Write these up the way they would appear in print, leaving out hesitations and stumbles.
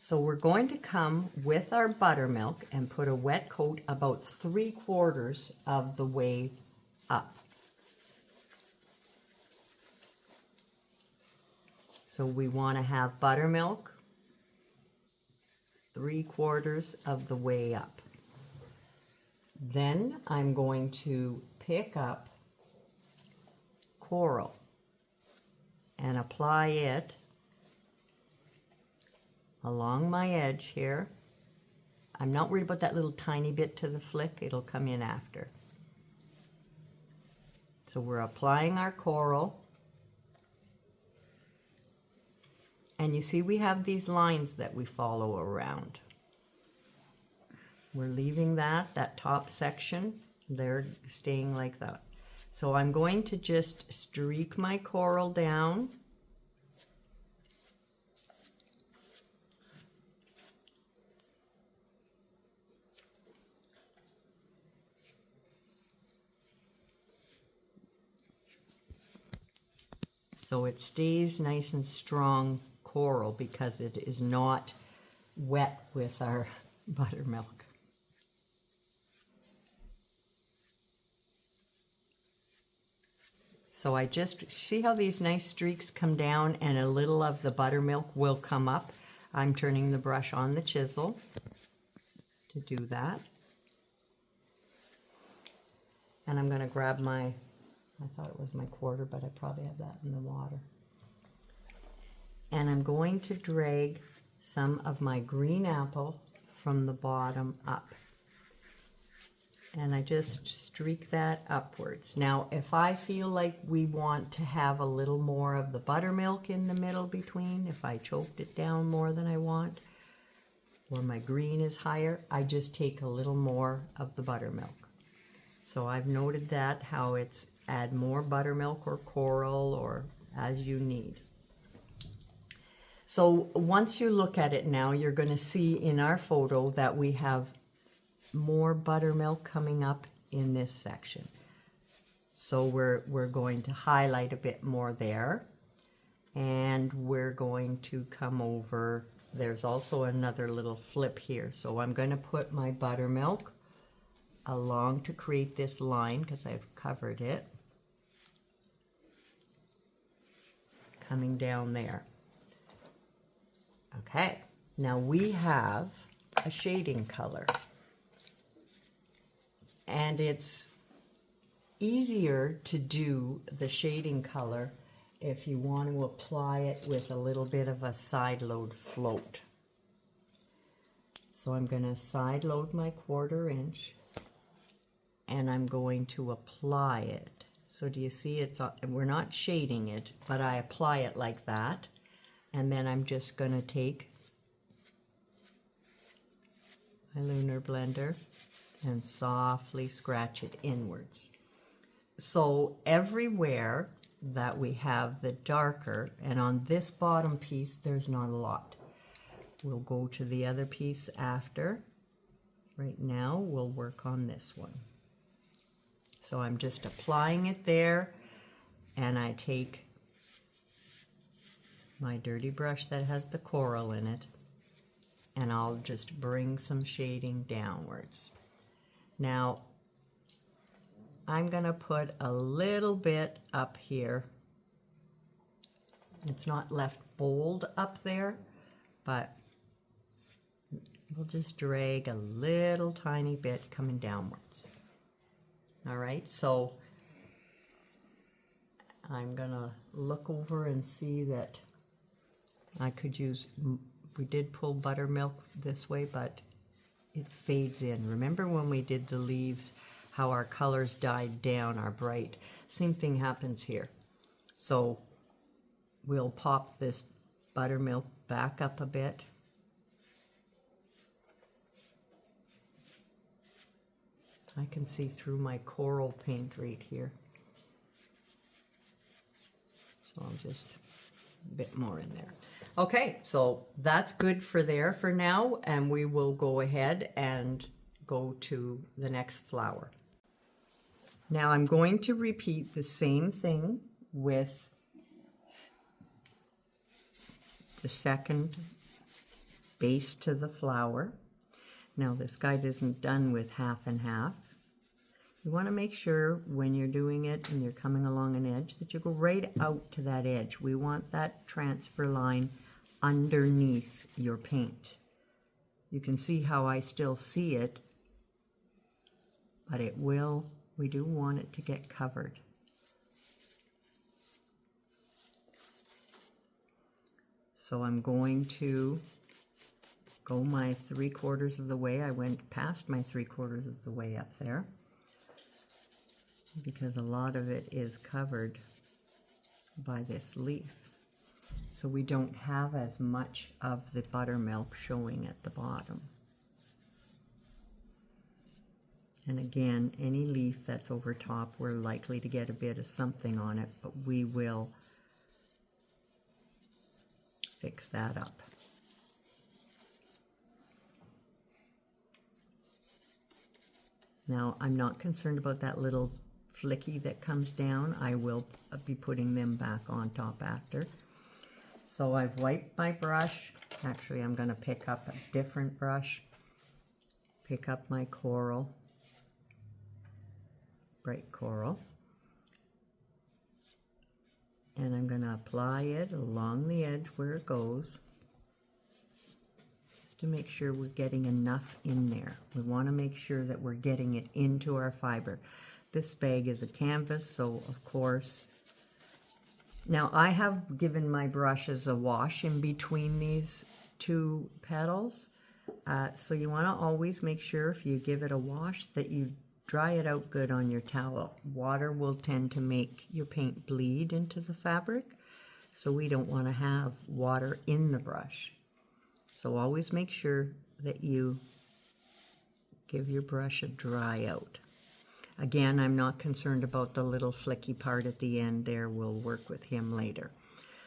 So we're going to come with our buttermilk and put a wet coat about 3/4 of the way up. So we want to have buttermilk 3/4 of the way up. Then I'm going to pick up coral and apply it along my edge here. I'm not worried about that little tiny bit to the flick, it'll come in after. So we're applying our coral. And you see we have these lines that we follow around. We're leaving that top section, they're staying like that. So I'm going to just streak my coral down. So it stays nice and strong coral because it is not wet with our buttermilk. So I just, see how these nice streaks come down and a little of the buttermilk will come up. I'm turning the brush on the chisel to do that. And I'm going to grab my, I thought it was my quarter, but I probably have that in the water. And I'm going to drag some of my green apple from the bottom up. And I just streak that upwards. Now, if I feel like we want to have a little more of the buttermilk in the middle between, if I choked it down more than I want, or my green is higher, I just take a little more of the buttermilk. So I've noted that, how it's add more buttermilk or coral or as you need. So once you look at it now, you're going to see in our photo that we have more buttermilk coming up in this section. So we're going to highlight a bit more there, and we're going to come over. There's also another little flip here. So I'm going to put my buttermilk along to create this line because I've covered it, coming down there. Okay, now we have a shading color, and it's easier to do the shading color if you want to apply it with a little bit of a side load float. So I'm going to side load my 1/4 inch, and I'm going to apply it. So do you see it's, we're not shading it, but I apply it like that. And then I'm just going to take my lunar blender and softly scratch it inwards. So everywhere that we have the darker, and on this bottom piece there's not a lot. We'll go to the other piece after. Right now we'll work on this one. So I'm just applying it there, and I take my dirty brush that has the coral in it, and I'll just bring some shading downwards. Now I'm going to put a little bit up here. It's not left bold up there, but we'll just drag a little tiny bit coming downwards. All right, so I'm going to look over and see that I could use, we did pull buttermilk this way, but it fades in. Remember when we did the leaves, how our colors died down, our bright? Same thing happens here. So we'll pop this buttermilk back up a bit. I can see through my coral paint right here. So I'll just a bit more in there. Okay, so that's good for there for now, and we will go ahead and go to the next flower. Now I'm going to repeat the same thing with the second base to the flower. Now this guide isn't done with half and half. You want to make sure when you're doing it and you're coming along an edge that you go right out to that edge. We want that transfer line underneath your paint. You can see how I still see it, but we do want it to get covered. So I'm going to go my 3/4 of the way. I went past my 3/4 of the way up there because a lot of it is covered by this leaf. So we don't have as much of the buttermilk showing at the bottom. And again, any leaf that's over top, we're likely to get a bit of something on it, but we will fix that up. Now, I'm not concerned about that little flicky that comes down. I will be putting them back on top after. So I've wiped my brush. Actually, I'm going to pick up a different brush. Pick up my coral, bright coral. And I'm going to apply it along the edge where it goes, just to make sure we're getting enough in there. We want to make sure that we're getting it into our fiber. This bag is a canvas, so of course, now I have given my brushes a wash in between these two petals. So you want to always make sure if you give it a wash that you dry it out good on your towel. Water will tend to make your paint bleed into the fabric, so we don't want to have water in the brush. So always make sure that you give your brush a dry out. Again, I'm not concerned about the little flicky part at the end there. We'll work with him later.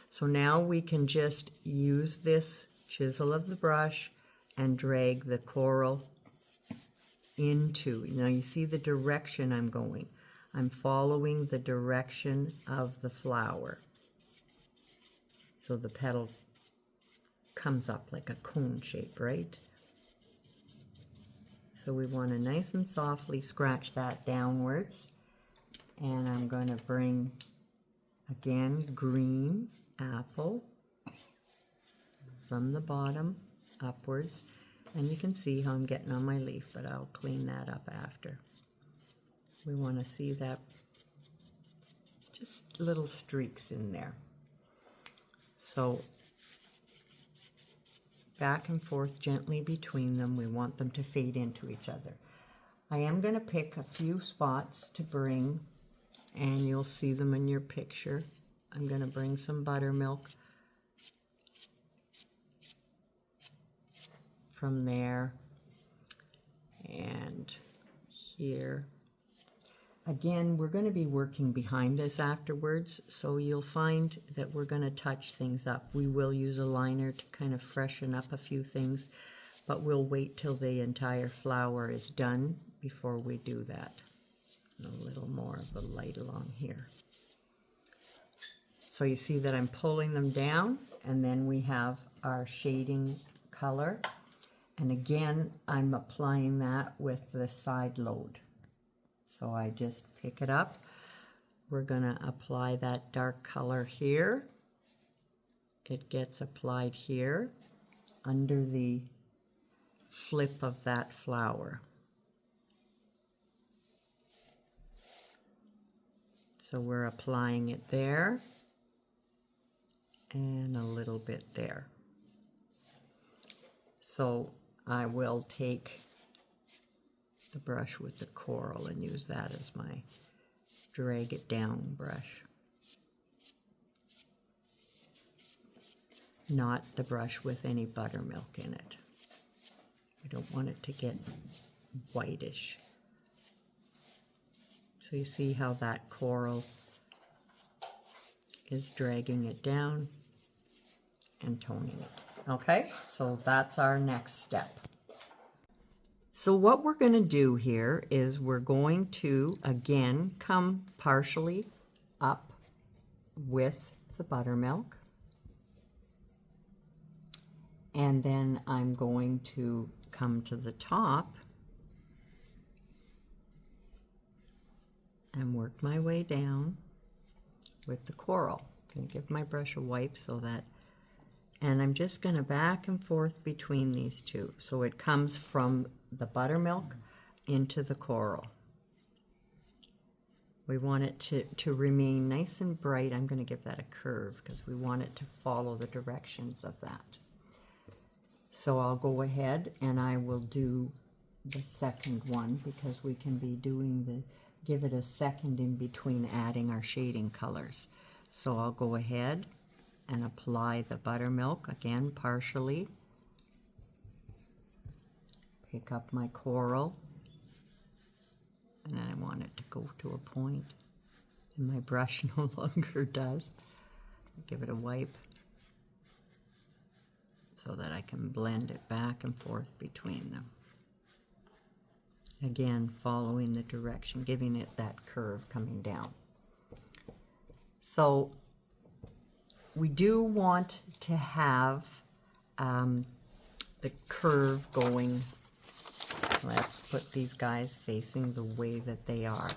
So now we can just use this chisel of the brush and drag the coral into. Now you see the direction I'm going. I'm following the direction of the flower. So the petal comes up like a cone shape, right? So we want to nice and softly scratch that downwards. And I'm going to bring, again, green apple from the bottom upwards. And you can see how I'm getting on my leaf, but I'll clean that up after. We want to see that, just little streaks in there. So back and forth gently between them. We want them to fade into each other. I am going to pick a few spots to bring, and you'll see them in your picture. I'm going to bring some buttermilk from there and here. Again, we're going to be working behind this afterwards, so you'll find that we're going to touch things up. We will use a liner to kind of freshen up a few things, but we'll wait till the entire flower is done before we do that. And a little more of the light along here. So you see that I'm pulling them down, and then we have our shading color. And again, I'm applying that with the side load. So I just pick it up. We're going to apply that dark color here. It gets applied here under the flip of that flower. So we're applying it there and a little bit there. So I will take the brush with the coral and use that as my drag it down brush. Not the brush with any buttermilk in it. We don't want it to get whitish. So you see how that coral is dragging it down and toning it. Okay, so that's our next step. So what we're going to do here is we're going to, again, come partially up with the buttermilk. And then I'm going to come to the top and work my way down with the coral. I'm going to give my brush a wipe so that, and I'm just going to back and forth between these two. So it comes from the buttermilk into the coral. We want it to remain nice and bright. I'm going to give that a curve because we want it to follow the directions of that. So I'll go ahead and I will do the second one because we can be doing the, give it a second in between adding our shading colors. So I'll go ahead and apply the buttermilk again partially. Pick up my coral. And I want it to go to a point, and my brush no longer does. Give it a wipe so that I can blend it back and forth between them. Again, following the direction, giving it that curve coming down. So we do want to have the curve going. Let's put these guys facing the way that they are.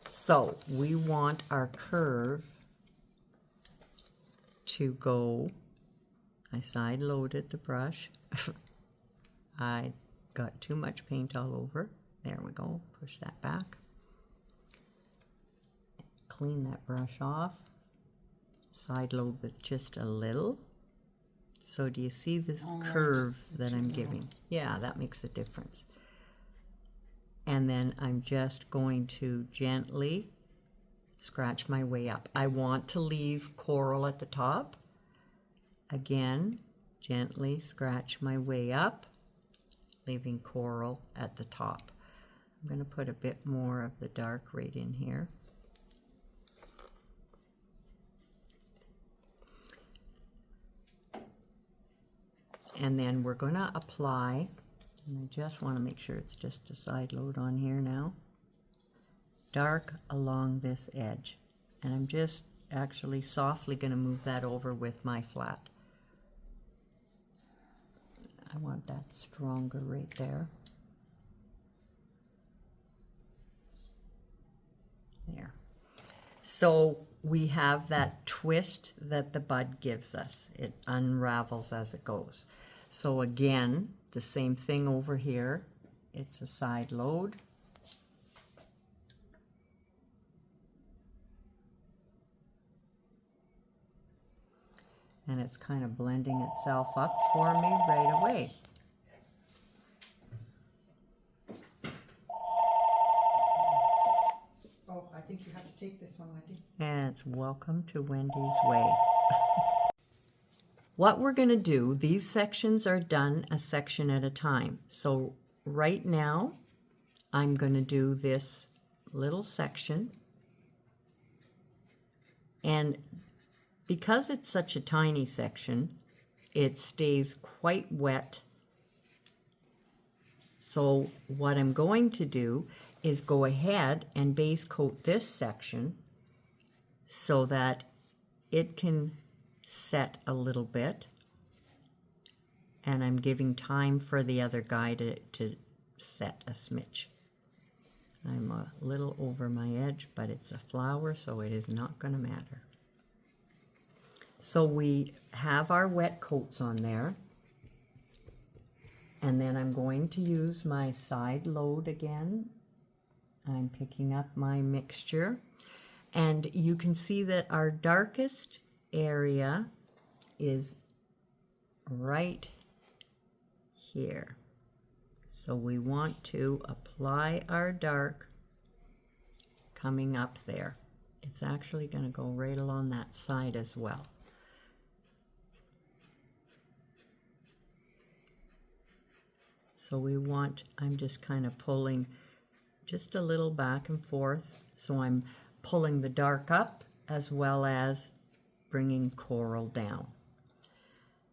So we want our curve to go, I side loaded the brush. I got too much paint all over. There we go, push that back. Clean that brush off. Side load with just a little. So do you see this curve that I'm giving? Yeah, that makes a difference. And then I'm just going to gently scratch my way up. I want to leave coral at the top. Again, gently scratch my way up, leaving coral at the top. I'm going to put a bit more of the dark right in here. And then we're going to apply, and I just want to make sure it's just a side load on here now, dark along this edge. And I'm just actually softly going to move that over with my flat. I want that stronger right there. There. So we have that twist that the bud gives us. It unravels as it goes. So again, the same thing over here. It's a side load. And it's kind of blending itself up for me right away. Oh, I think you have to take this one, Wendy. And it's welcome to Wendy's Way. What we're going to do, these sections are done a section at a time. So right now, I'm going to do this little section. And because it's such a tiny section, it stays quite wet. So what I'm going to do is go ahead and base coat this section so that it can set a little bit, and I'm giving time for the other guy to set a smidge. I'm a little over my edge, but it's a flower, so it is not going to matter. So we have our wet coats on there, and then I'm going to use my side load again. I'm picking up my mixture, and you can see that our darkest area is right here. So we want to apply our dark coming up there. It's actually going to go right along that side as well. So we want, I'm just kind of pulling just a little back and forth. So I'm pulling the dark up as well as bringing coral down.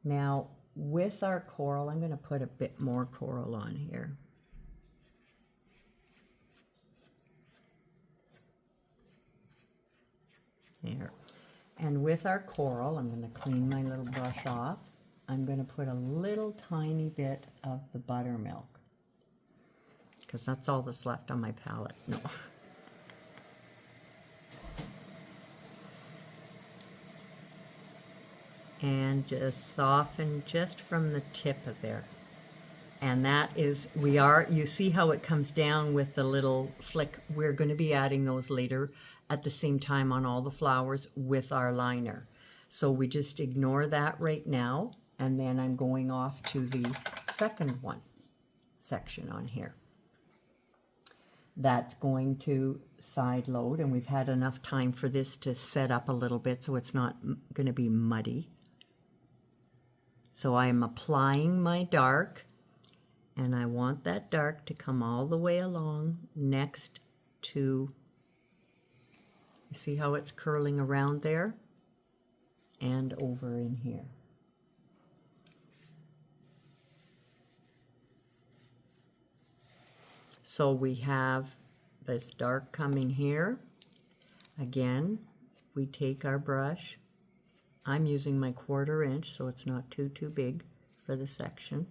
Now with our coral, I'm going to put a bit more coral on here. There. And with our coral, I'm going to clean my little brush off. I'm going to put a little tiny bit of the buttermilk, because that's all that's left on my palette. No. And just soften just from the tip of there. And that is, you see how it comes down with the little flick. We're going to be adding those later at the same time on all the flowers with our liner. So we just ignore that right now. And then I'm going off to the second one section on here. That's going to side load, and we've had enough time for this to set up a little bit so it's not going to be muddy. So I'm applying my dark, and I want that dark to come all the way along next to, you see how it's curling around there? And over in here. So we have this dark coming here. Again, we take our brush. I'm using my 1/4 inch, so it's not too big for the section.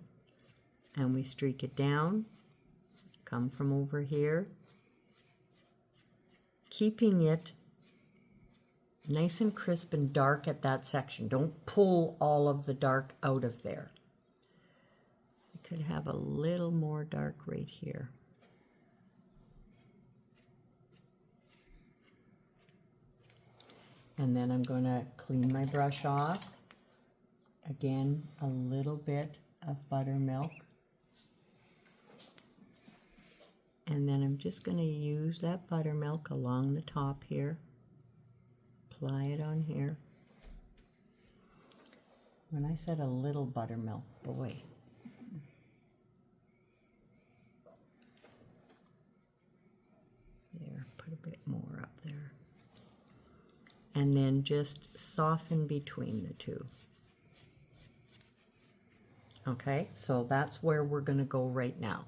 And we streak it down, come from over here, keeping it nice and crisp and dark at that section. Don't pull all of the dark out of there. We could have a little more dark right here. And then I'm going to clean my brush off. Again, a little bit of buttermilk. And then I'm just going to use that buttermilk along the top here. Apply it on here. When I said a little buttermilk, boy. There, put a bit more up there. And then just soften between the two. Okay, so that's where we're going to go right now.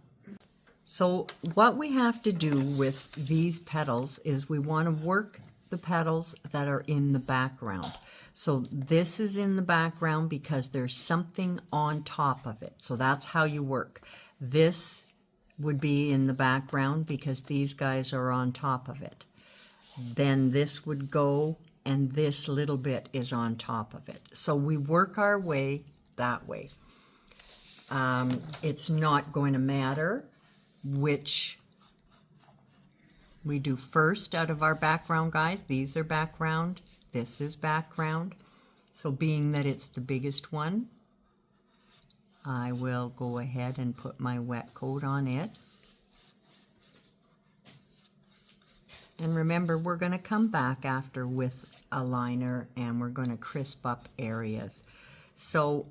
So what we have to do with these petals is we want to work the petals that are in the background. So this is in the background because there's something on top of it. So that's how you work. This would be in the background because these guys are on top of it. Then this would go, and this little bit is on top of it. So we work our way that way. It's not going to matter which we do first out of our background, guys. These are background, this is background. So being that it's the biggest one, I will go ahead and put my wet coat on it. And remember, we're going to come back after with a liner and we're going to crisp up areas. So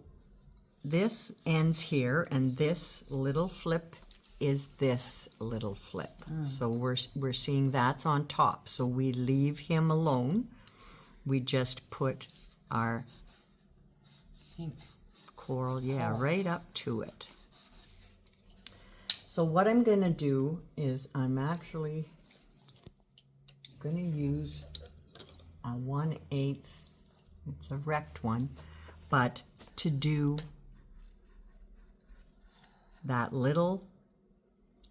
this ends here, and this little flip is this little flip. So we're seeing that's on top. So we leave him alone. We just put our Pink. Coral, right up to it. So what I'm going to do is I'm actually going to use a 1/8, it's a rect one, but to do that little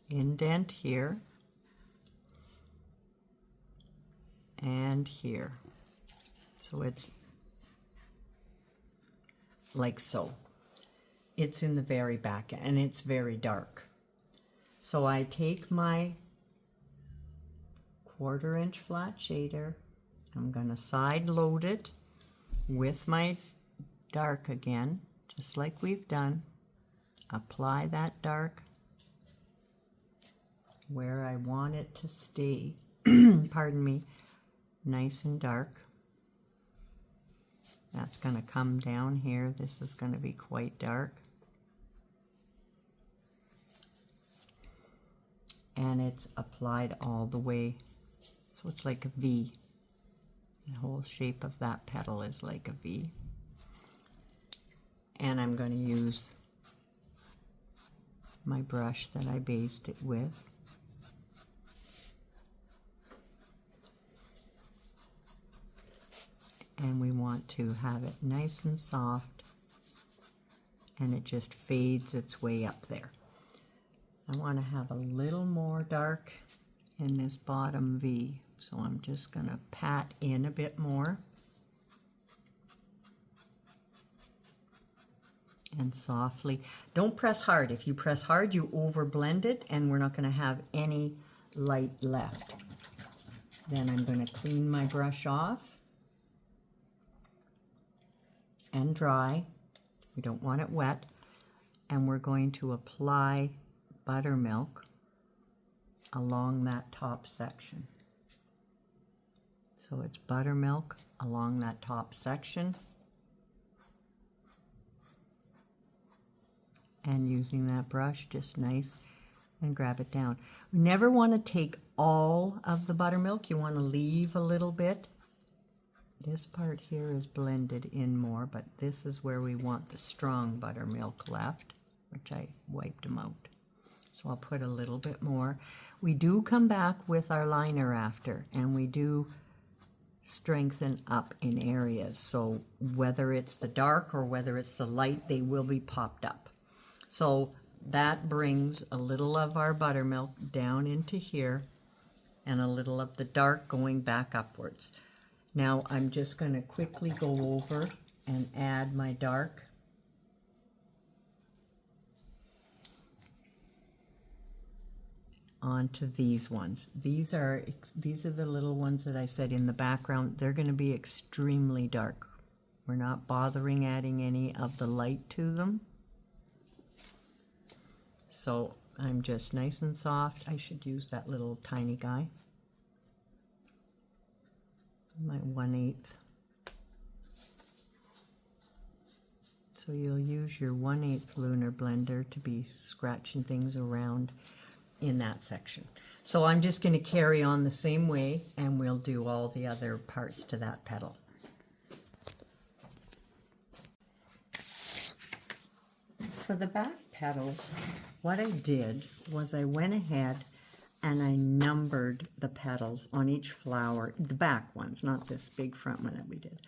indent here and here. So it's like so. It's in the very back and it's very dark. So I take my 1/4 inch flat shader. I'm going to side load it with my dark again, just like we've done. Apply that dark where I want it to stay, pardon me, nice and dark. That's going to come down here. This is going to be quite dark. And it's applied all the way, so it's like a V. The whole shape of that petal is like a V. And I'm going to use my brush that I based it with. And we want to have it nice and soft and it just fades its way up there. I want to have a little more dark in this bottom V, so I'm just going to pat in a bit more and softly. Don't press hard. If you press hard, you over blend it, and we're not going to have any light left. Then I'm going to clean my brush off and dry. We don't want it wet. And we're going to apply buttermilk along that top section. So it's buttermilk along that top section. And using that brush just nice and grab it down. We never want to take all of the buttermilk. You want to leave a little bit. This part here is blended in more, but this is where we want the strong buttermilk left, which I wiped them out. So I'll put a little bit more. We do come back with our liner after, and we do strengthen up in areas. So whether it's the dark or whether it's the light, they will be popped up. So that brings a little of our buttermilk down into here and a little of the dark going back upwards. Now I'm just going to quickly go over and add my dark. Onto these ones. These are the little ones that I said in the background. They're going to be extremely dark. We're not bothering adding any of the light to them. So I'm just nice and soft. I should use that little tiny guy. My 1/8. So you'll use your 1/8 lunar blender to be scratching things around in that section. So I'm just going to carry on the same way, and we'll do all the other parts to that petal. For the back petals, what I did was I went ahead and I numbered the petals on each flower, the back ones, not this big front one that we did,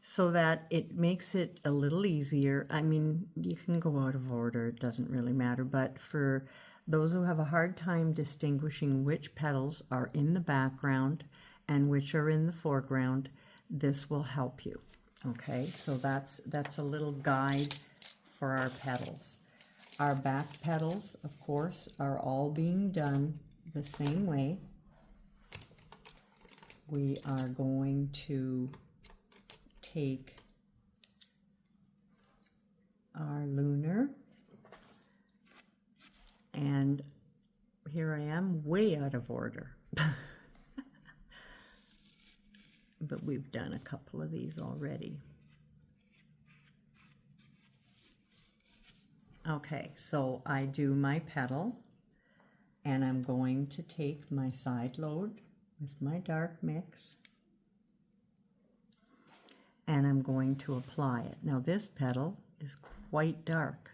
so that it makes it a little easier. I mean, you can go out of order, it doesn't really matter, but for those who have a hard time distinguishing which petals are in the background and which are in the foreground, this will help you. Okay, so that's a little guide for our petals. Our back petals, of course, are all being done the same way. We are going to take our lunar, and here I am way out of order. But we've done a couple of these already. Okay, so I do my petal, and I'm going to take my side load with my dark mix, and I'm going to apply it. Now this petal is quite dark.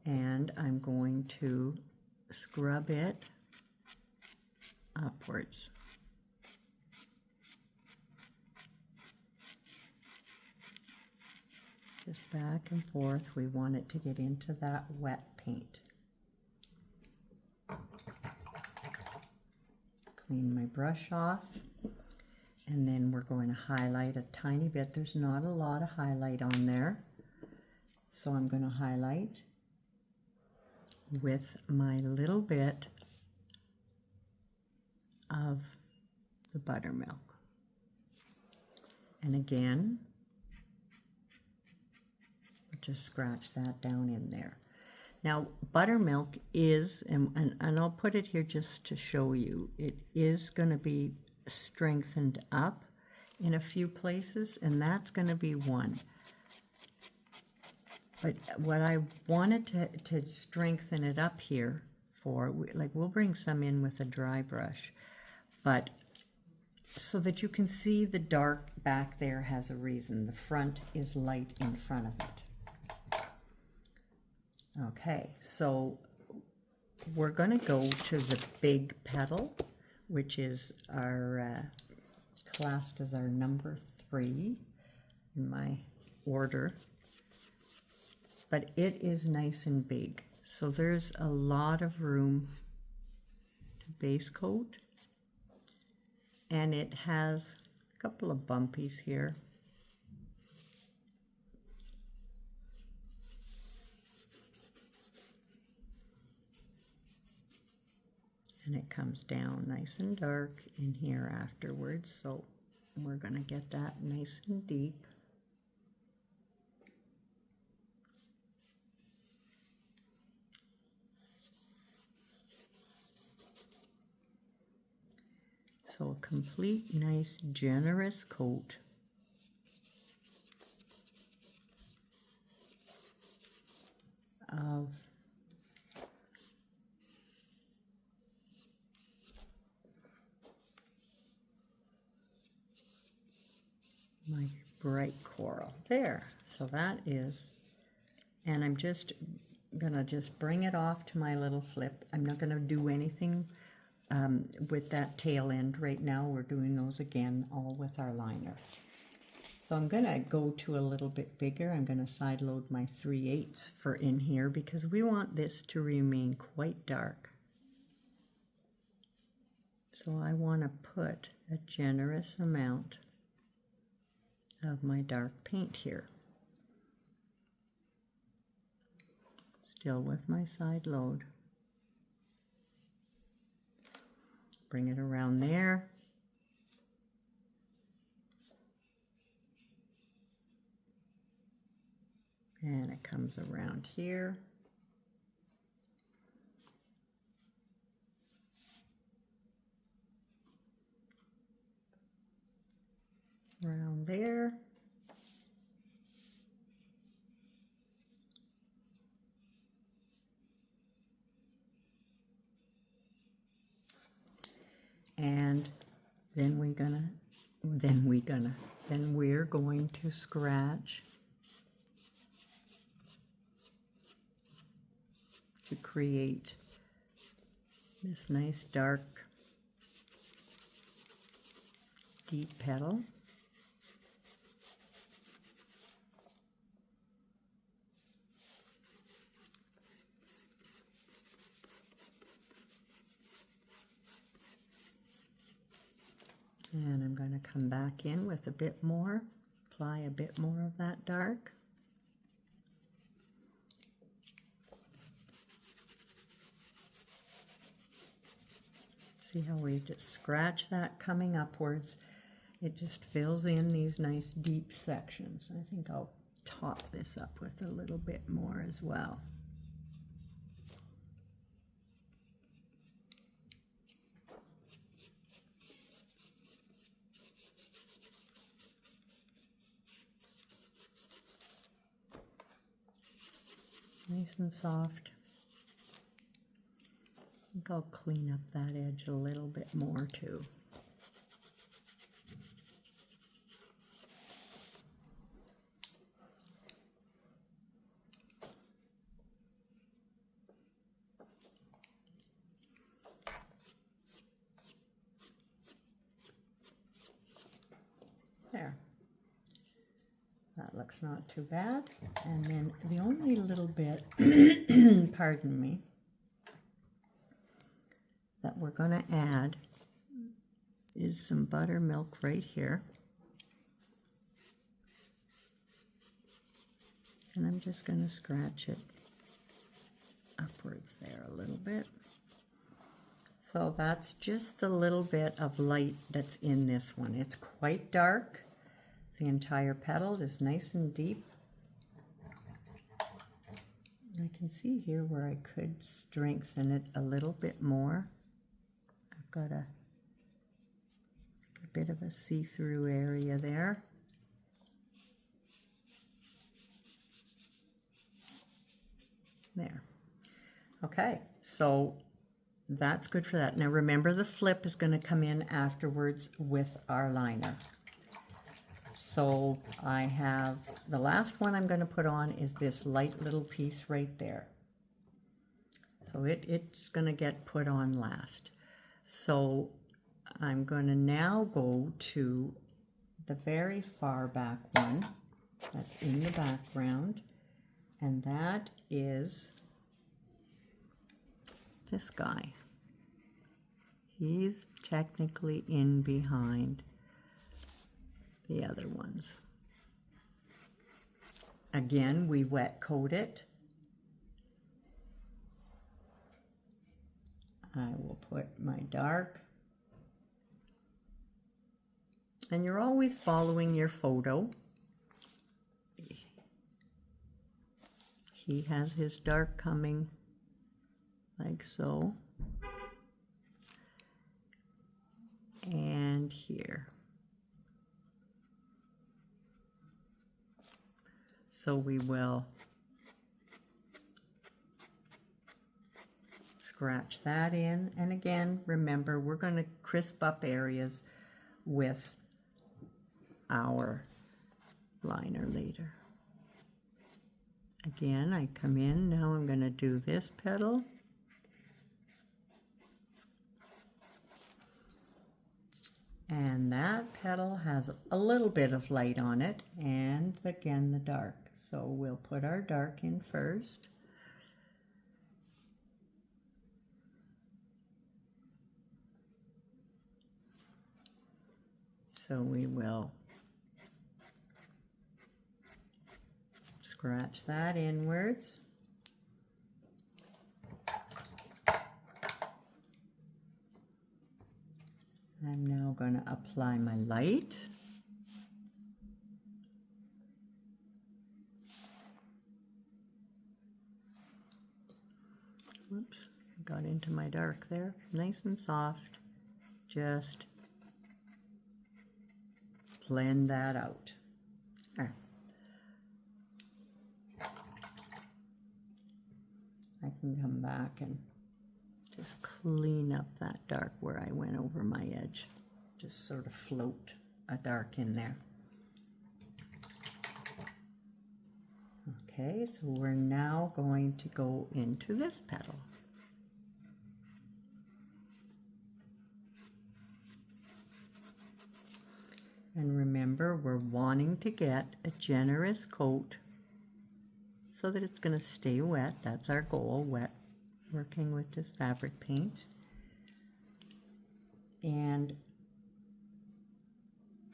And I'm going to scrub it upwards. Just back and forth. We want it to get into that wet paint. Clean my brush off, and then we're going to highlight a tiny bit. There's not a lot of highlight on there, so I'm going to highlight with my little bit of the buttermilk. And again, just scratch that down in there. Now buttermilk is, and I'll put it here just to show you, it is going to be strengthened up in a few places, and that's going to be one. But what I wanted to strengthen it up here for, like we'll bring some in with a dry brush, but so that you can see the dark back there has a reason. The front is light in front of it. Okay, so we're going to go to the big petal, which is our classed as our number 3 in my order. But it is nice and big, so there's a lot of room to base coat, and it has a couple of bumpies here. And it comes down nice and dark in here afterwards, so we're going to get that nice and deep. So a complete, nice, generous coat. Of my bright coral. There, so that is, and I'm just gonna bring it off to my little flip. I'm not gonna do anything with that tail end right now. We're doing those again all with our liner. So I'm gonna go to a little bit bigger. I'm gonna side load my 3/8 for in here because we want this to remain quite dark. So I want to put a generous amount of my dark paint here. Still with my side load. Bring it around there. And it comes around here. Around there. And then we're going to scratch to create this nice dark deep petal. And I'm going to come back in with a bit more, apply a bit more of that dark. See how we just scratch that coming upwards? It just fills in these nice deep sections. I think I'll top this up with a little bit more as well. Nice and soft. I think I'll clean up that edge a little bit more too. There. That looks not too bad. And then the only little bit, pardon me, that we're going to add is some buttermilk right here. And I'm just going to scratch it upwards there a little bit. So that's just the little bit of light that's in this one. It's quite dark. The entire petal is nice and deep. I can see here where I could strengthen it a little bit more. I've got a bit of a see-through area there. There. Okay, so that's good for that. Now remember, the flip is going to come in afterwards with our liner. So I have, the last one I'm going to put on is this light little piece right there. So it's going to get put on last. So I'm going to now go to the very far back one that's in the background, and that is this guy. He's technically in behind the other ones. Again, we wet coat it. I will put my dark. And you're always following your photo. He has his dark coming like so. And here. So we will scratch that in. And again, remember, we're going to crisp up areas with our liner later. Again, I come in, now I'm going to do this petal. And that petal has a little bit of light on it, and again the dark. So we'll put our dark in first. So we will scratch that inwards. I'm now going to apply my light. Whoops, got into my dark there. Nice and soft. Just blend that out. There. I can come back and just clean up that dark where I went over my edge. Just sort of float a dark in there. Okay, so we're now going to go into this petal. And remember, we're wanting to get a generous coat so that it's going to stay wet. That's our goal, wet, working with this fabric paint. And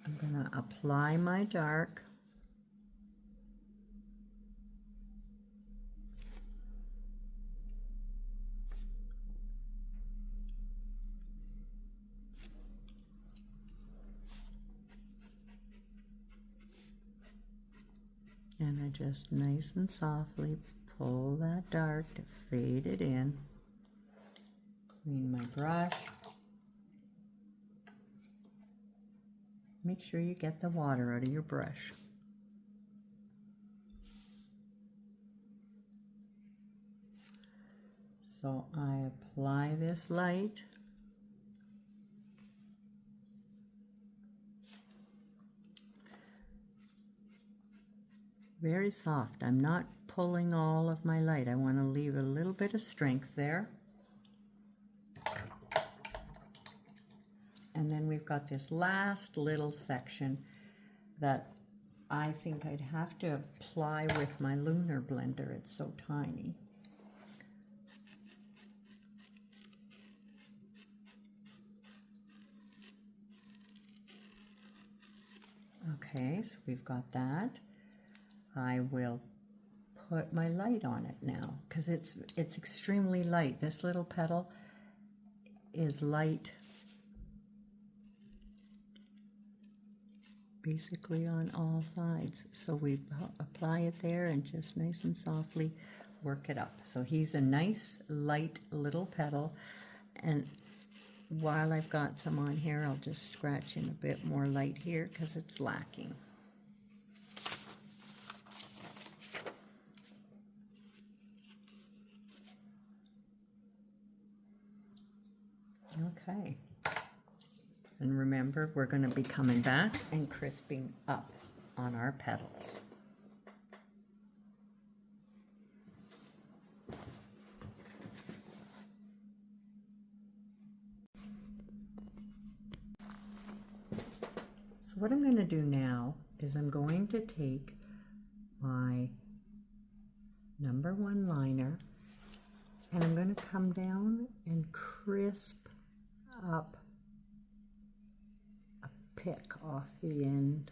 I'm going to apply my dark. And I just nice and softly pull that dark to fade it in. Clean my brush. Make sure you get the water out of your brush. So I apply this light. Very soft. I'm not pulling all of my light. I want to leave a little bit of strength there. And then we've got this last little section that I think I'd have to apply with my lunar blender. It's so tiny. Okay, so we've got that. I will put my light on it now because it's extremely light. This little petal is light basically on all sides. So we apply it there and just nice and softly work it up. So he's a nice light little petal, and while I've got some on here, I'll just scratch in a bit more light here because it's lacking. Okay, and remember, we're going to be coming back and crisping up on our petals. So what I'm going to do now is I'm going to take my number 1 liner and I'm going to come down and crisp up a pick off the end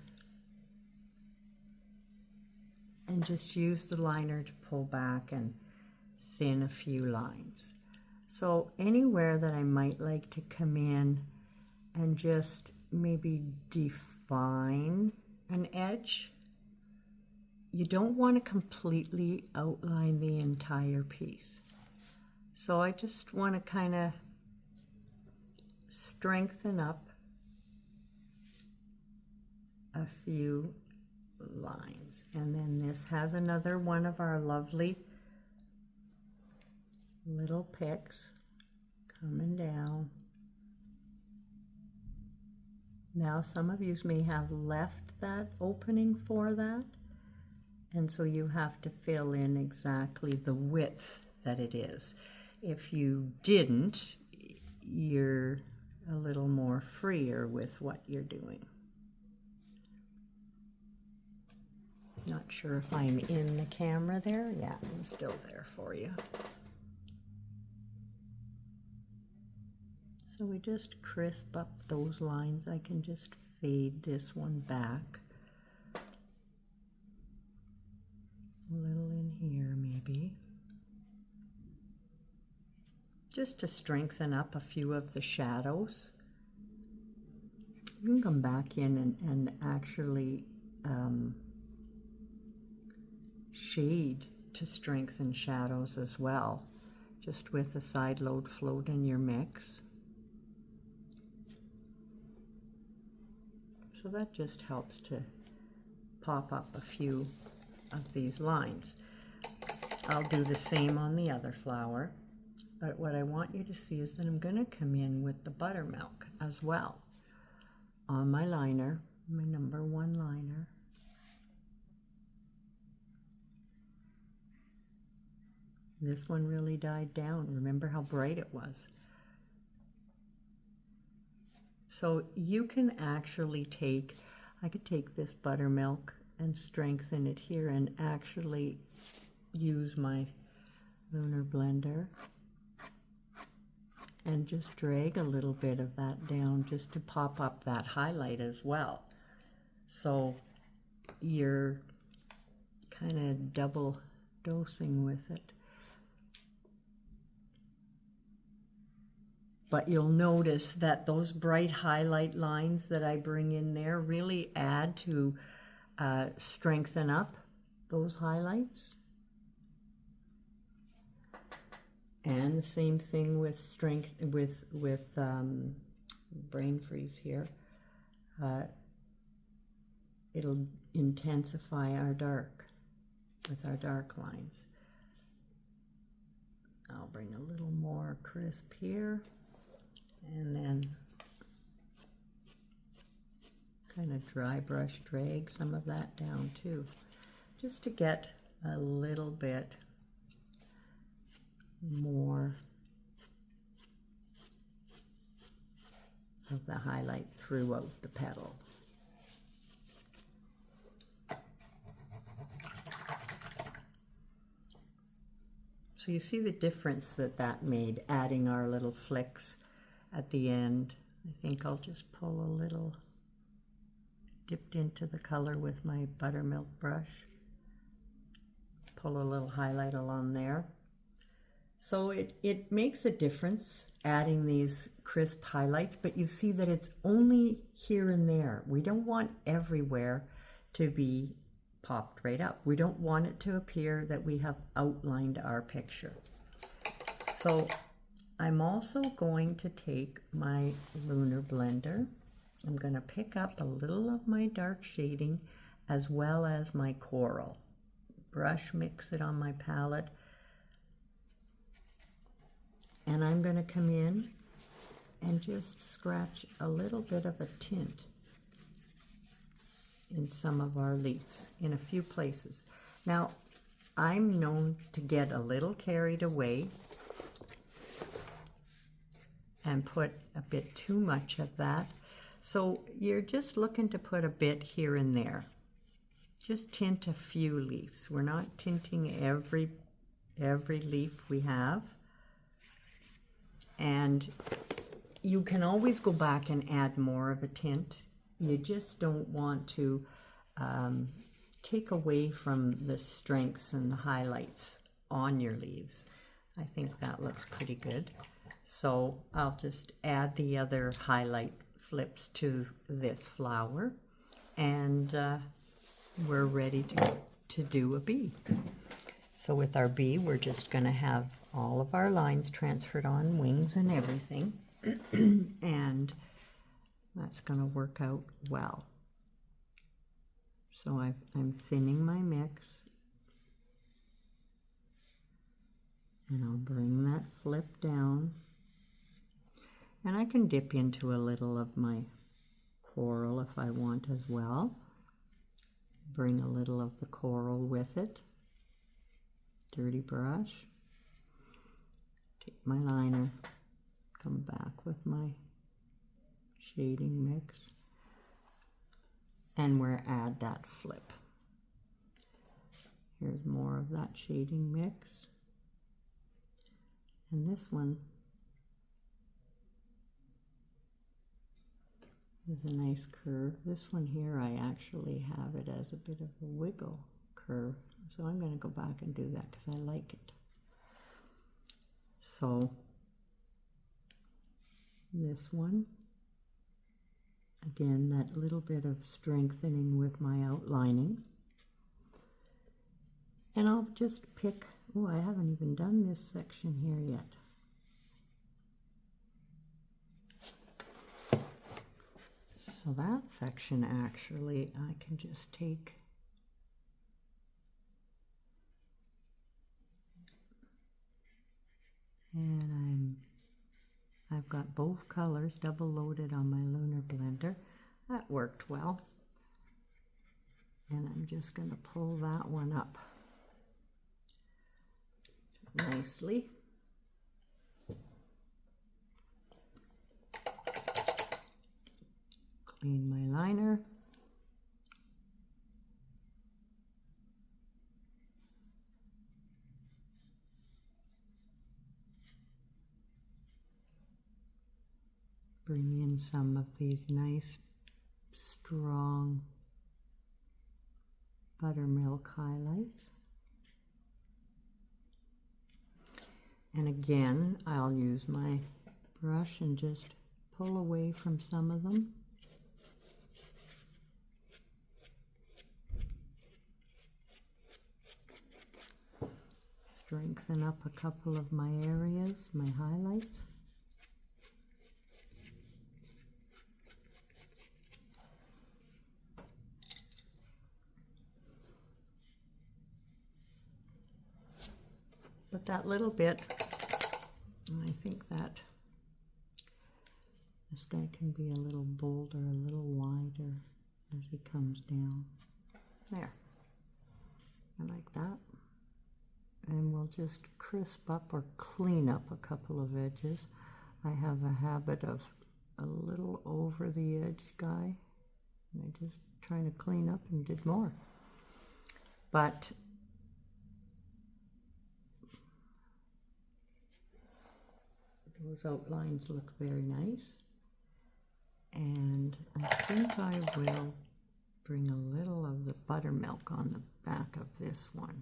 and just use the liner to pull back and thin a few lines. So anywhere that I might like to come in and just maybe define an edge, you don't want to completely outline the entire piece. So I just want to kind of strengthen up a few lines. And then this has another one of our lovely little picks coming down. Now some of you may have left that opening for that, and so you have to fill in exactly the width that it is. If you didn't, you're a little more freer with what you're doing. Not sure if I'm in the camera there. Yeah, I'm still there for you. So we just crisp up those lines. I can just fade this one back. A little in here maybe. Just to strengthen up a few of the shadows. You can come back in and actually shade to strengthen shadows as well, just with a side load float in your mix. So that just helps to pop up a few of these lines. I'll do the same on the other flower, but what I want you to see is that I'm going to come in with the buttermilk as well on my liner, my number 1 liner. This one really died down. Remember how bright it was. So you can actually take, I could take this buttermilk and strengthen it here and actually use my Lunar Blender and just drag a little bit of that down just to pop up that highlight as well. So you're kind of double dosing with it. But you'll notice that those bright highlight lines that I bring in there really add to strengthen up those highlights. And the same thing with strength with brain freeze here. It'll intensify our dark with our dark lines. I'll bring a little more crisp here. And then kind of dry brush drag some of that down too, just to get a little bit more of the highlight throughout the petal. So you see the difference that that made, adding our little flicks at the end. I think I'll just pull a little, dipped into the color with my buttermilk brush. Pull a little highlight along there. So it makes a difference adding these crisp highlights, but you see that it's only here and there. We don't want everywhere to be popped right up. We don't want it to appear that we have outlined our picture. So I'm also going to take my Lunar Blender. I'm going to pick up a little of my dark shading as well as my coral. Brush mix it on my palette. And I'm going to come in and just scratch a little bit of a tint in some of our leaves in a few places. Now, I'm known to get a little carried away and put a bit too much of that. So you're just looking to put a bit here and there. Just tint a few leaves. We're not tinting every leaf we have. And you can always go back and add more of a tint. You just don't want to take away from the strengths and the highlights on your leaves. I think that looks pretty good. So I'll just add the other highlight flips to this flower, and we're ready to do a bee. So with our bee, we're just going to have all of our lines transferred on, wings and everything, and that's going to work out well. So I'm thinning my mix, and I'll bring that flip down, and I can dip into a little of my coral if I want as well. Bring a little of the coral with it. Dirty brush. Take my liner, come back with my shading mix, and we'll add that flip. Here's more of that shading mix. And this one is a nice curve. This one here, I actually have it as a bit of a wiggle curve. So I'm going to go back and do that because I like it. So this one, again, that little bit of strengthening with my outlining. And I'll just pick, oh, I haven't even done this section here yet. So that section, actually, I can just take and I've got both colors double loaded on my Lunar Blender. That worked well. And I'm just going to pull that one up nicely. Clean my liner. Bring in some of these nice, strong buttermilk highlights. And again, I'll use my brush and just pull away from some of them. Strengthen up a couple of my areas, my highlights. But that little bit, I think that this guy can be a little bolder, a little wider as he comes down. There. I like that. And we'll just crisp up or clean up a couple of edges. I have a habit of a little over the edge guy. And I just trying to clean up and did more. But those outlines look very nice. And I think I will bring a little of the buttermilk on the back of this one.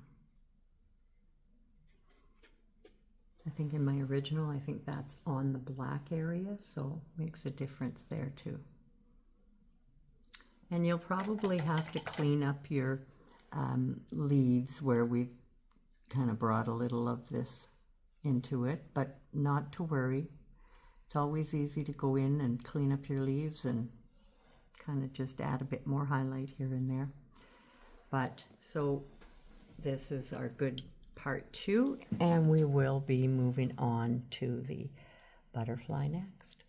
I think in my original, I think that's on the black area, so makes a difference there too. And you'll probably have to clean up your leaves where we've kind of brought a little of this into it, but not to worry. It's always easy to go in and clean up your leaves and kind of just add a bit more highlight here and there. But so this is our good part 2, and we will be moving on to the butterfly next.